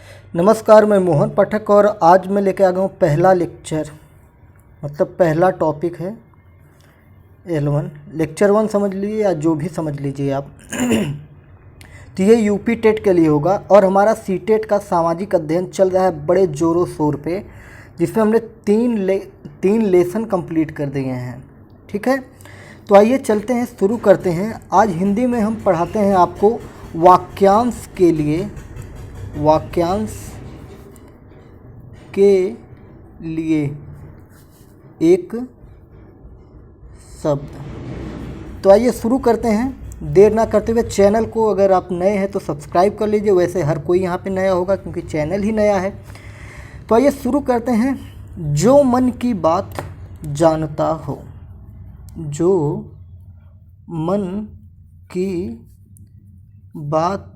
नमस्कार, मैं मोहन पाठक और आज मैं लेके आ गया हूँ पहला लेक्चर, मतलब पहला टॉपिक है L1। लेक्चर 1 समझ लीजिए या जो भी समझ लीजिए आप। तो ये यूपी टेट के लिए होगा और हमारा सी टेट का सामाजिक अध्ययन चल रहा है बड़े ज़ोरों शोर पे, जिसमें हमने तीन लेसन कंप्लीट कर दिए हैं। ठीक है, तो आइए चलते हैं, शुरू करते हैं। आज हिंदी में हम पढ़ाते हैं आपको वाक्यांश के लिए एक शब्द। तो आइए शुरू करते हैं, देर ना करते हुए। चैनल को अगर आप नए हैं तो सब्सक्राइब कर लीजिए, वैसे हर कोई यहाँ पे नया होगा क्योंकि चैनल ही नया है। तो आइए शुरू करते हैं। जो मन की बात जानता हो, जो मन की बात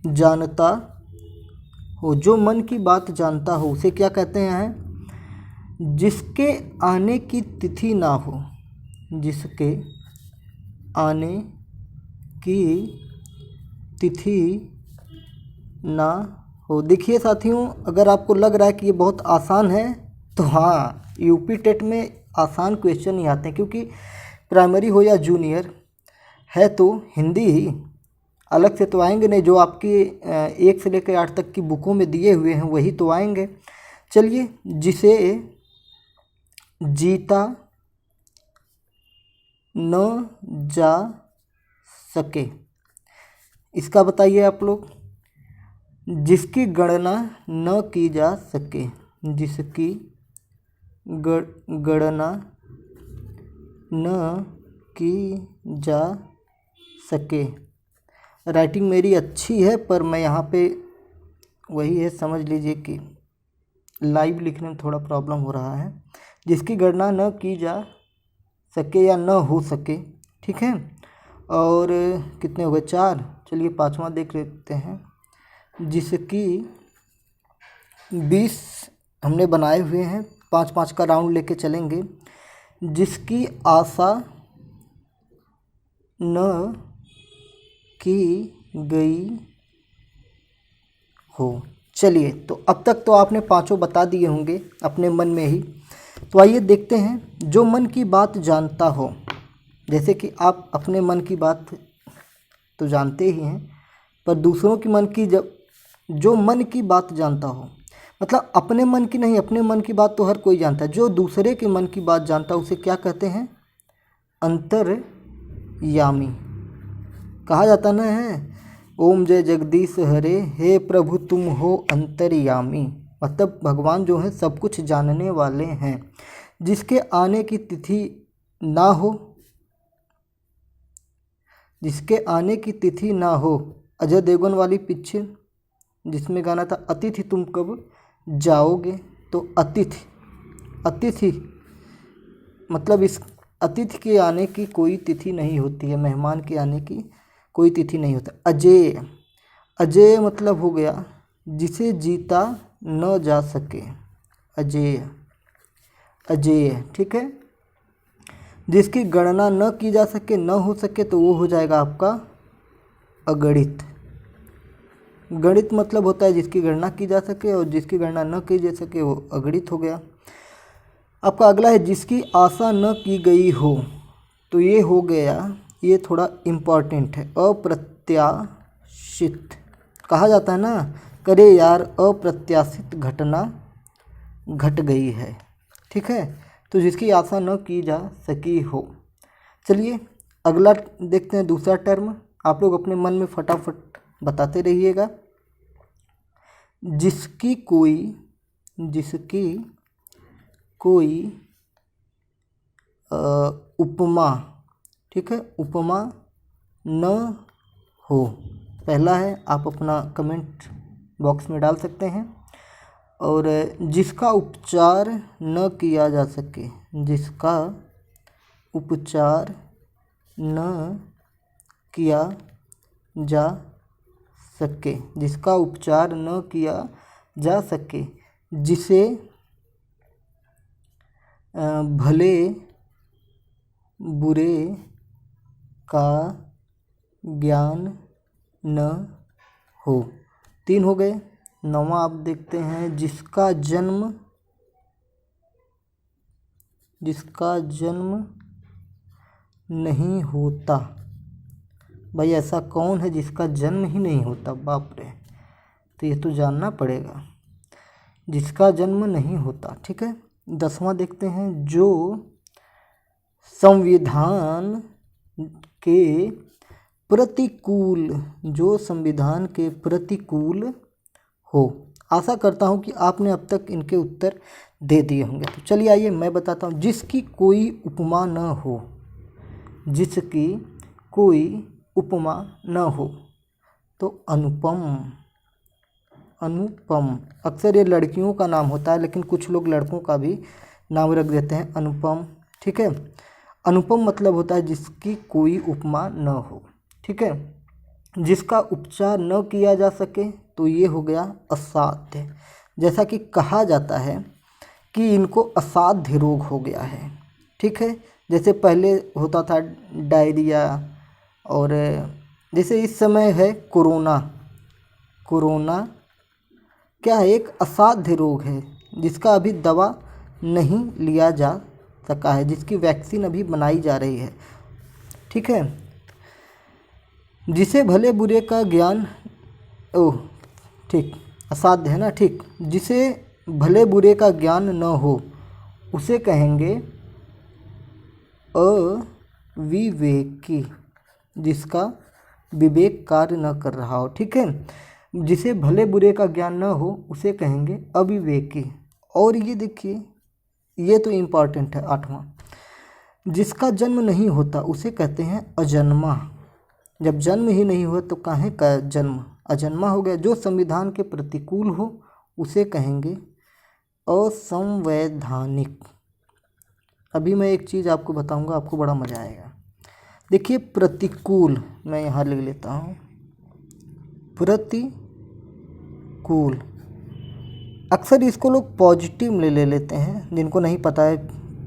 जानता हो, जो मन की बात जानता हो उसे क्या कहते हैं? जिसके आने की तिथि ना हो, जिसके आने की तिथि ना हो। देखिए साथियों, अगर आपको लग रहा है कि ये बहुत आसान है तो हाँ, यूपी टेट में आसान क्वेश्चन ही आते हैं, क्योंकि प्राइमरी हो या जूनियर है तो हिंदी ही अलग से तो आएंगे नहीं। जो आपकी 1 से लेकर 8 तक की बुकों में दिए हुए हैं वही तो आएंगे। चलिए, जिसे जीता न जा सके, इसका बताइए आप लोग। जिसकी गणना न की जा सके, जिसकी गणना न की जा सके। राइटिंग मेरी अच्छी है पर मैं यहाँ पे वही है, समझ लीजिए कि लाइव लिखने में थोड़ा प्रॉब्लम हो रहा है। जिसकी गणना न की जा सके या न हो सके, ठीक है। और कितने हो गए? 4। चलिए 5वां देख लेते हैं। जिसकी 20 हमने बनाए हुए हैं, 5-5 का राउंड लेके चलेंगे। जिसकी आशा न की गई हो। चलिए, तो अब तक तो आपने 5 बता दिए होंगे अपने मन में ही। तो आइए देखते हैं। जो मन की बात जानता हो, जैसे कि आप अपने मन की बात तो जानते ही हैं, पर दूसरों की मन की जो मन की बात जानता हो, मतलब अपने मन की नहीं, अपने मन की बात तो हर कोई जानता है। जो दूसरे के मन की बात जानता है उसे क्या कहते हैं? अंतर्यामी। कहा जाता ना है, ओम जय जगदीश हरे, हे प्रभु तुम हो अंतर्यामी। मतलब भगवान जो है सब कुछ जानने वाले हैं। जिसके आने की तिथि ना हो, जिसके आने की तिथि ना हो। अजय देवगन वाली पिक्चर जिसमें गाना था अतिथि तुम कब जाओगे, तो अतिथि मतलब इस अतिथि के आने की कोई तिथि नहीं होती है, मेहमान के आने की कोई तिथि नहीं होता। अजेय मतलब हो गया जिसे जीता न जा सके, अजेय, ठीक है। जिसकी गणना न की जा सके, न हो सके, तो वो हो जाएगा आपका अगणित। गणित मतलब होता है जिसकी गणना की जा सके, और जिसकी गणना न की जा सके वो अगणित हो गया। आपका अगला है जिसकी आशा न की गई हो। तो ये हो गया, ये थोड़ा इम्पॉर्टेंट है, अप्रत्याशित। कहा जाता है ना, करे यार अप्रत्याशित घटना घट गई है, ठीक है। तो जिसकी आशा न की जा सकी हो। चलिए अगला देखते हैं, दूसरा टर्म। आप लोग अपने मन में फटाफट बताते रहिएगा। जिसकी कोई उपमा, ठीक है, उपमा न हो। पहला है, आप अपना कमेंट बॉक्स में डाल सकते हैं। और जिसका उपचार न किया जा सके, जिसका उपचार न किया जा सके, जिसका उपचार न किया जा सके। जिसे भले बुरे का ज्ञान न हो। 3 हो गए। 9वां आप देखते हैं, जिसका जन्म नहीं होता। भाई ऐसा कौन है जिसका जन्म ही नहीं होता? बाप रे, तो ये तो जानना पड़ेगा। जिसका जन्म नहीं होता, ठीक है। 10वां देखते हैं, जो संविधान के प्रतिकूल हो। आशा करता हूँ कि आपने अब तक इनके उत्तर दे दिए होंगे। तो चलिए आइए मैं बताता हूँ। जिसकी कोई उपमा न हो, जिसकी कोई उपमा न हो, तो अनुपम। अक्सर ये लड़कियों का नाम होता है, लेकिन कुछ लोग लड़कों का भी नाम रख देते हैं अनुपम, ठीक है। अनुपम मतलब होता है जिसकी कोई उपमा न हो, ठीक है। जिसका उपचार न किया जा सके, तो ये हो गया असाध्य। जैसा कि कहा जाता है कि इनको असाध्य रोग हो गया है, ठीक है। जैसे पहले होता था डायरिया, और जैसे इस समय है कोरोना क्या है? एक असाध्य रोग है जिसका अभी दवा नहीं लिया जा सका है, जिसकी वैक्सीन अभी बनाई जा रही है, ठीक है। जिसे भले बुरे का ज्ञान, ठीक, असाध्य है ना, ठीक। जिसे भले बुरे का ज्ञान न हो, उसे कहेंगे अविवेकी, जिसका विवेक कार्य न कर रहा हो, ठीक है। जिसे भले बुरे का ज्ञान न हो, उसे कहेंगे अविवेकी। और ये देखिए, ये तो इम्पॉर्टेंट है 8वां, जिसका जन्म नहीं होता उसे कहते हैं अजन्मा। जब जन्म ही नहीं हुआ तो काहे का जन्म? अजन्मा हो गया। जो संविधान के प्रतिकूल हो, उसे कहेंगे असंवैधानिक। अभी मैं एक चीज़ आपको बताऊंगा, आपको बड़ा मज़ा आएगा। देखिए प्रतिकूल, मैं यहाँ लिख लेता हूँ, प्रतिकूल। अक्सर इसको लोग पॉजिटिव में ले लेते हैं, जिनको नहीं पता है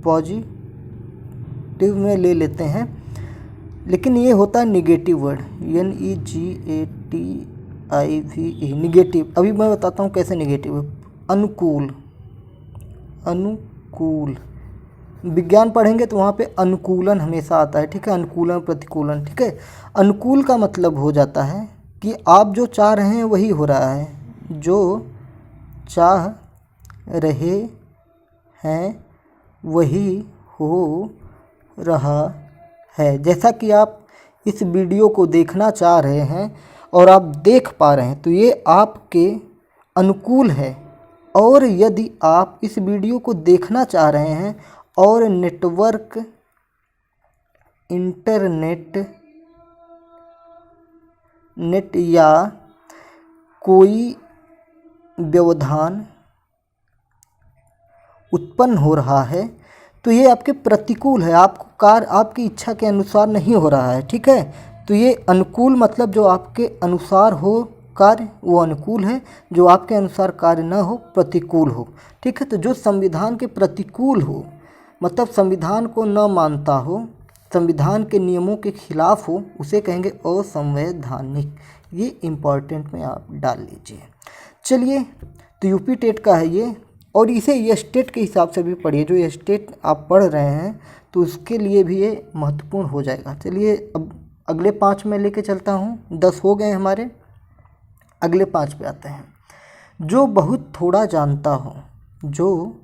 पॉजिटिव में ले लेते हैं, लेकिन ये होता है निगेटिव वर्ड, NEGATIVE, निगेटिव। अभी मैं बताता हूँ कैसे निगेटिव है। अनुकूल विज्ञान पढ़ेंगे तो वहाँ पे अनुकूलन हमेशा आता है, ठीक है। अनुकूलन, प्रतिकूलन, ठीक है। अनुकूल का मतलब हो जाता है कि आप जो चाह रहे हैं वही हो रहा है, जो चाह रहे हैं वही हो रहा है। जैसा कि आप इस वीडियो को देखना चाह रहे हैं और आप देख पा रहे हैं, तो ये आपके अनुकूल है। और यदि आप इस वीडियो को देखना चाह रहे हैं और इंटरनेट या कोई व्यवधान उत्पन्न हो रहा है, तो ये आपके प्रतिकूल है। आपको कार्य आपकी इच्छा के अनुसार नहीं हो रहा है, ठीक है। तो ये अनुकूल मतलब जो आपके अनुसार हो कार्य, वो अनुकूल है। जो आपके अनुसार कार्य न हो, प्रतिकूल हो, ठीक है। तो जो संविधान के प्रतिकूल हो, मतलब संविधान को न मानता हो, संविधान के नियमों के खिलाफ हो, उसे कहेंगे असंवैधानिक। ये इम्पॉर्टेंट में आप डाल लीजिए। चलिए, तो यूपी टेट का है ये, और इसे ये स्टेट के हिसाब से भी पढ़िए। जो ये स्टेट आप पढ़ रहे हैं तो उसके लिए भी ये महत्वपूर्ण हो जाएगा। चलिए अब अगले 5 में लेके चलता हूँ। 10 हो गए हमारे, अगले 5 पे आते हैं। जो बहुत थोड़ा जानता हो, जो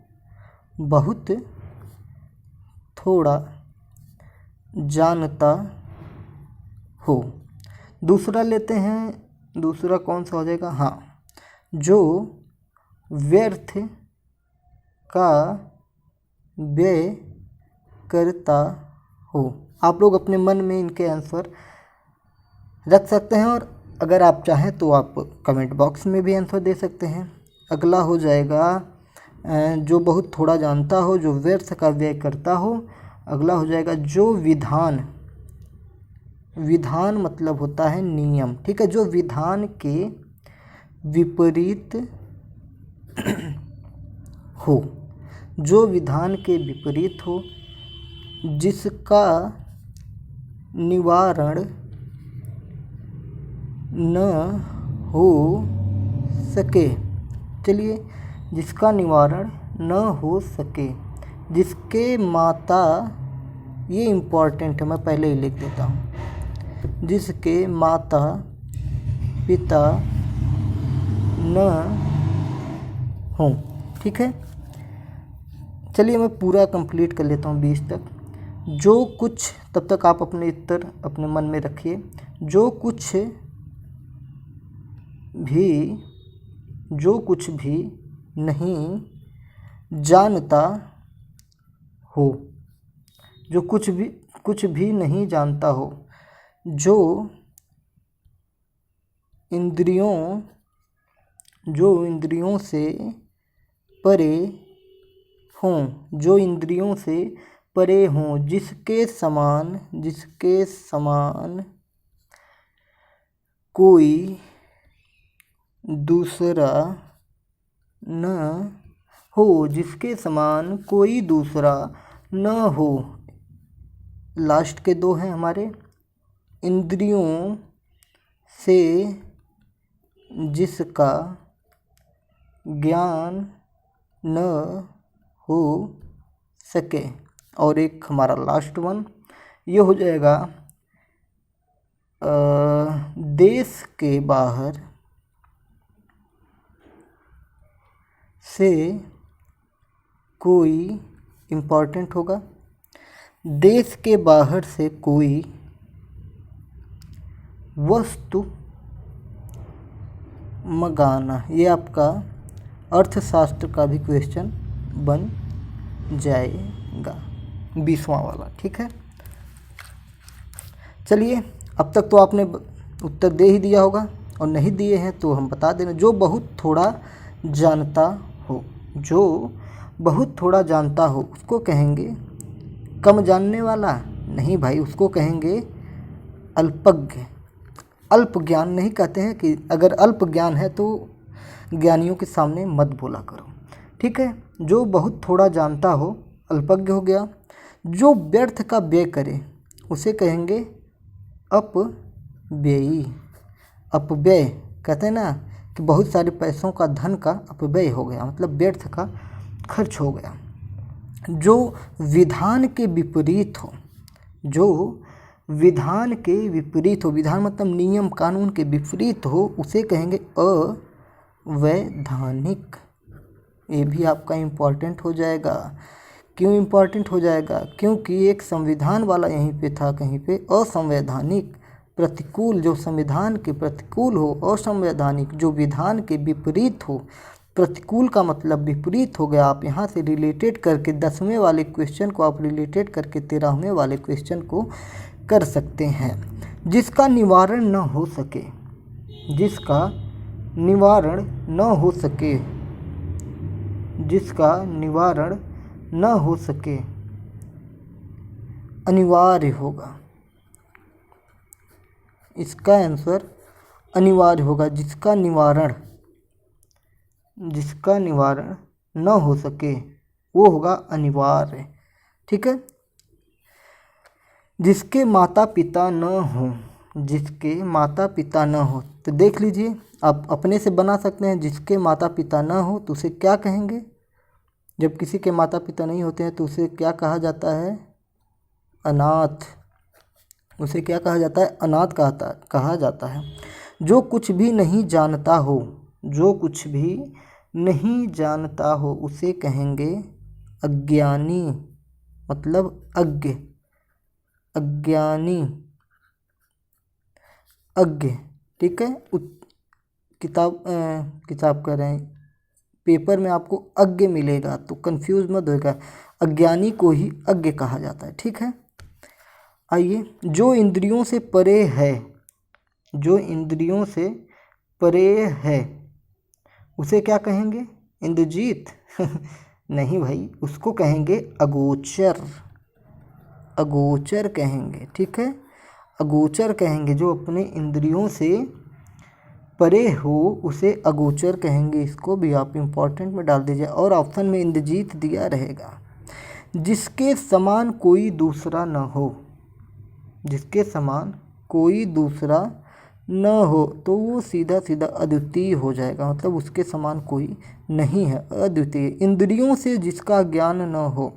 बहुत थोड़ा जानता हो। दूसरा लेते हैं, दूसरा कौन सा हो जाएगा? हाँ, जो व्यर्थ का व्यय करता हो। आप लोग अपने मन में इनके आंसर रख सकते हैं, और अगर आप चाहें तो आप कमेंट बॉक्स में भी आंसर दे सकते हैं। अगला हो जाएगा जो बहुत थोड़ा जानता हो, जो व्यर्थ का व्यय करता हो। अगला हो जाएगा जो विधान मतलब होता है नियम, ठीक है। जो विधान के विपरीत हो, जो विधान के विपरीत हो, जिसका निवारण न हो सके। चलिए, जिसका निवारण न हो सके, जिसके माता, ये इम्पॉर्टेंट है, मैं पहले ही लिख देता हूँ, जिसके माता पिता न हों। ठीक है, चलिए मैं पूरा कंप्लीट कर लेता हूँ 20 तक। जो कुछ, तब तक आप अपने उत्तर अपने मन में रखिए। जो कुछ भी नहीं जानता हो, जो कुछ भी नहीं जानता हो, जो इंद्रियों से परे हों, जो इंद्रियों से परे हों, जिसके समान कोई दूसरा न हो, जिसके समान कोई दूसरा न हो। लास्ट के दो हैं हमारे, इंद्रियों से जिसका ज्ञान न हो सके। और एक हमारा लास्ट वन, ये हो जाएगा देश के बाहर से कोई, इम्पॉर्टेंट होगा, देश के बाहर से कोई वस्तु मंगाना। ये आपका अर्थशास्त्र का भी क्वेश्चन बन जाएगा, 20वां वाला। ठीक है, चलिए अब तक तो आपने उत्तर दे ही दिया होगा, और नहीं दिए हैं तो हम बता देना। जो बहुत थोड़ा जानता हो, जो बहुत थोड़ा जानता हो उसको कहेंगे कम जानने वाला, नहीं भाई, उसको कहेंगे अल्पज्ञ। अल्प ज्ञान नहीं कहते हैं, कि अगर अल्प ज्ञान है तो ज्ञानियों के सामने मत बोला करो। ठीक है, जो बहुत थोड़ा जानता हो अल्पज्ञ हो गया। जो व्यर्थ का व्यय करे उसे कहेंगे अपव्ययी। अपव्यय कहते हैं ना, कि बहुत सारे पैसों का, धन का अपव्यय हो गया, मतलब व्यर्थ का खर्च हो गया। जो विधान के विपरीत हो, जो विधान के विपरीत हो, विधान मतलब नियम कानून के विपरीत हो, उसे कहेंगे अवैधानिक। ये भी आपका इम्पॉर्टेंट हो जाएगा। क्यों इम्पॉर्टेंट हो जाएगा? क्योंकि एक संविधान वाला यहीं पे था, कहीं पे असंवैधानिक, प्रतिकूल, जो संविधान के प्रतिकूल हो, असंवैधानिक, जो विधान के विपरीत हो। प्रतिकूल का मतलब विपरीत हो गया। आप यहाँ से रिलेटेड करके 10वें वाले क्वेश्चन को आप रिलेटेड करके 13वें वाले क्वेश्चन को कर सकते हैं। जिसका निवारण न हो सके, जिसका निवारण न हो सके, जिसका निवारण न हो सके, अनिवार्य होगा। इसका आंसर अनिवार्य होगा। जिसका निवारण न हो सके वो होगा अनिवार्य। ठीक है। जिसके माता पिता न हो, जिसके माता पिता न हो, तो देख लीजिए आप अपने से बना सकते हैं। जिसके माता पिता न हो तो उसे क्या कहेंगे? जब किसी के माता पिता नहीं होते हैं तो उसे क्या कहा जाता है? अनाथ। उसे क्या कहा जाता है? अनाथ कहा जाता है। जो कुछ भी नहीं जानता हो, जो कुछ भी नहीं जानता हो उसे कहेंगे अज्ञानी, मतलब अज्ञ, अज्ञानी, अज्ञ। ठीक है। किताब कह रहे हैं, पेपर में आपको अज्ञ मिलेगा तो कंफ्यूज मत होगा। अज्ञानी को ही अज्ञ कहा जाता है। ठीक है। आइए, जो इंद्रियों से परे है, जो इंद्रियों से परे है उसे क्या कहेंगे? इंद्रजीत? नहीं भाई, उसको कहेंगे अगोचर, अगोचर कहेंगे। ठीक है, अगोचर कहेंगे। जो अपने इंद्रियों से परे हो उसे अगोचर कहेंगे। इसको भी आप इम्पोर्टेंट में डाल दीजिए और ऑप्शन में इंद्रजीत दिया रहेगा। जिसके समान कोई दूसरा न हो, जिसके समान कोई दूसरा न हो तो वो सीधा सीधा अद्वितीय हो जाएगा, मतलब उसके समान कोई नहीं है, अद्वितीय। इंद्रियों से जिसका ज्ञान न हो,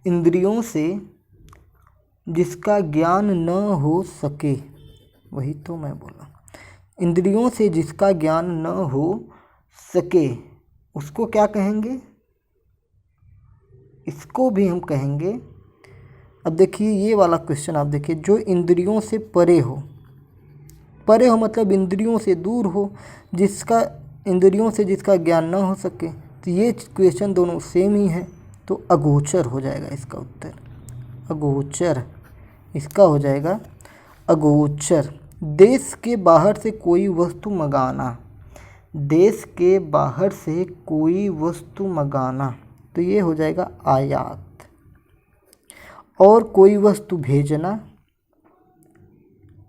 इंद्रियों से जिसका ज्ञान न हो सके, वही तो मैं बोला, इंद्रियों से जिसका ज्ञान न हो सके उसको क्या कहेंगे, इसको भी हम कहेंगे। अब देखिए ये वाला क्वेश्चन आप देखिए, जो इंद्रियों से परे हो, परे हो मतलब इंद्रियों से दूर हो, जिसका इंद्रियों से जिसका ज्ञान न हो सके, तो ये क्वेश्चन दोनों सेम ही है, तो अगोचर हो जाएगा इसका उत्तर, अगोचर इसका हो जाएगा अगोचर। देश के बाहर से कोई वस्तु मंगाना, देश के बाहर से कोई वस्तु मंगाना, तो ये हो जाएगा आयात। और कोई वस्तु भेजना,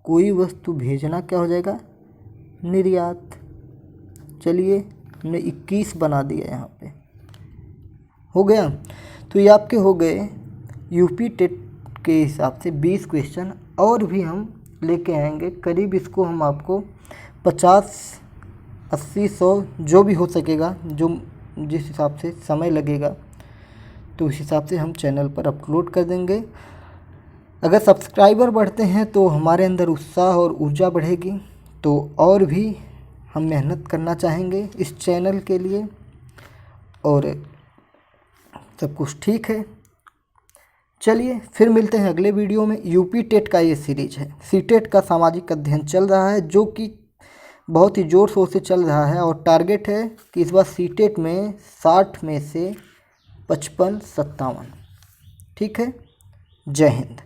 कोई वस्तु भेजना क्या हो जाएगा, निर्यात। चलिए हमने 21 बना दिया यहाँ पे, हो गया। तो ये आपके हो गए यूपी टेट के हिसाब से 20 क्वेश्चन, और भी हम लेके आएंगे करीब, इसको हम आपको 50, 80, 100 जो भी हो सकेगा, जो जिस हिसाब से समय लगेगा तो उस हिसाब से हम चैनल पर अपलोड कर देंगे। अगर सब्सक्राइबर बढ़ते हैं तो हमारे अंदर उत्साह और ऊर्जा बढ़ेगी, तो और भी हम मेहनत करना चाहेंगे इस चैनल के लिए, और सब कुछ ठीक है। चलिए फिर मिलते हैं अगले वीडियो में। यूपी टेट का ये सीरीज है, सीटेट का सामाजिक अध्ययन चल रहा है, जो कि बहुत ही ज़ोर शोर से चल रहा है, और टारगेट है कि इस बार सीटेट में 60 में से 55, 57। ठीक है, जय हिंद।